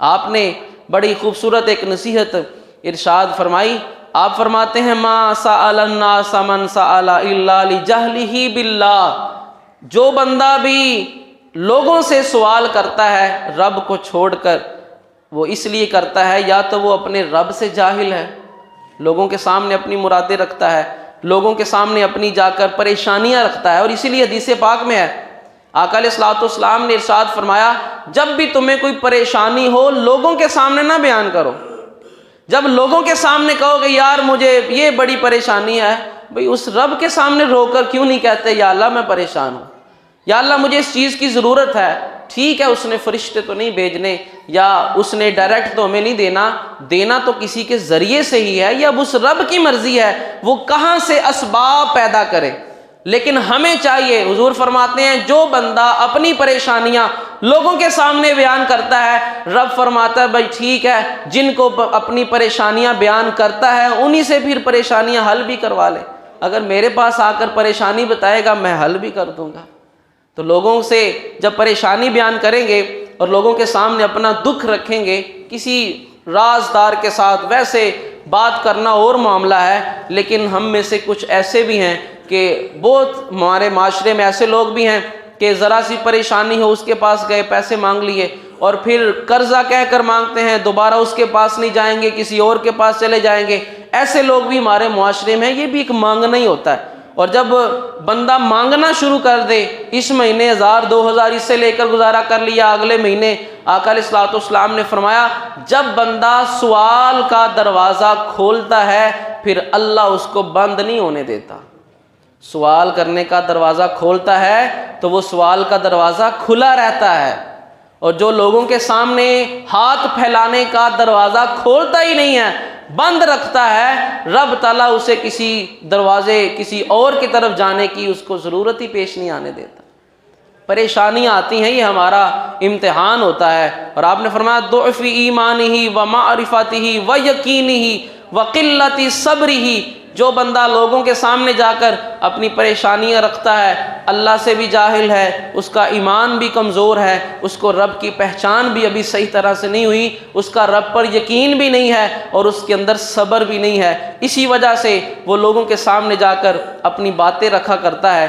آپ نے بڑی خوبصورت ایک نصیحت ارشاد فرمائی. آپ فرماتے ہیں ما سأل الناس من سأل الا لجہلہ باللہ، جو بندہ بھی لوگوں سے سوال کرتا ہے رب کو چھوڑ کر، وہ اس لیے کرتا ہے یا تو وہ اپنے رب سے جاہل ہے، لوگوں کے سامنے اپنی مرادیں رکھتا ہے، لوگوں کے سامنے اپنی جا کر پریشانیاں رکھتا ہے. اور اسی لیے حدیث پاک میں ہے، آقا علیہ الصلوۃ والسلام نے ارشاد فرمایا جب بھی تمہیں کوئی پریشانی ہو لوگوں کے سامنے نہ بیان کرو. جب لوگوں کے سامنے کہو کہ یار مجھے یہ بڑی پریشانی ہے، بھئی اس رب کے سامنے رو کر کیوں نہیں کہتے یا اللہ میں پریشان ہوں، یا اللہ مجھے اس چیز کی ضرورت ہے. ٹھیک ہے اس نے فرشتے تو نہیں بھیجنے یا اس نے ڈائریکٹ تو ہمیں نہیں دینا تو کسی کے ذریعے سے ہی ہے، یا اس رب کی مرضی ہے وہ کہاں سے اسباب پیدا کرے. لیکن ہمیں چاہیے، حضور فرماتے ہیں جو بندہ اپنی پریشانیاں لوگوں کے سامنے بیان کرتا ہے، رب فرماتا ہے بھائی ٹھیک ہے، جن کو اپنی پریشانیاں بیان کرتا ہے انہی سے پھر پریشانیاں حل بھی کروا لے. اگر میرے پاس آ کر پریشانی بتائے گا میں حل بھی کر دوں گا. تو لوگوں سے جب پریشانی بیان کریں گے اور لوگوں کے سامنے اپنا دکھ رکھیں گے، کسی رازدار کے ساتھ ویسے بات کرنا اور معاملہ ہے، لیکن ہم میں سے کچھ ایسے بھی ہیں کہ بہت ہمارے معاشرے میں ایسے لوگ بھی ہیں کہ ذرا سی پریشانی ہو اس کے پاس گئے پیسے مانگ لیے اور پھر قرضہ کہہ کر مانگتے ہیں، دوبارہ اس کے پاس نہیں جائیں گے کسی اور کے پاس چلے جائیں گے. ایسے لوگ بھی ہمارے معاشرے میں ہیں. یہ بھی ایک مانگنا ہی ہوتا ہے. اور جب بندہ مانگنا شروع کر دے، اس مہینے 1000 2000 اس سے لے کر گزارا کر لیا، اگلے مہینے آقا علیہ الصلوۃ والسلام نے فرمایا جب بندہ سوال کا دروازہ کھولتا ہے پھر اللہ اس کو بند نہیں ہونے دیتا. سوال کرنے کا دروازہ کھولتا ہے تو وہ سوال کا دروازہ کھلا رہتا ہے، اور جو لوگوں کے سامنے ہاتھ پھیلانے کا دروازہ کھولتا ہی نہیں ہے، بند رکھتا ہے، رب تعالیٰ اسے کسی دروازے کسی اور کی طرف جانے کی اس کو ضرورت ہی پیش نہیں آنے دیتا. پریشانیاں آتی ہیں، یہ ہمارا امتحان ہوتا ہے. اور آپ نے فرمایا ضعف ایمانہ و معرفتہ و یقینہ و قلت صبرہ، جو بندہ لوگوں کے سامنے جا کر اپنی پریشانیاں رکھتا ہے، اللہ سے بھی جاہل ہے، اس کا ایمان بھی کمزور ہے، اس کو رب کی پہچان بھی ابھی صحیح طرح سے نہیں ہوئی، اس کا رب پر یقین بھی نہیں ہے اور اس کے اندر صبر بھی نہیں ہے، اسی وجہ سے وہ لوگوں کے سامنے جا کر اپنی باتیں رکھا کرتا ہے.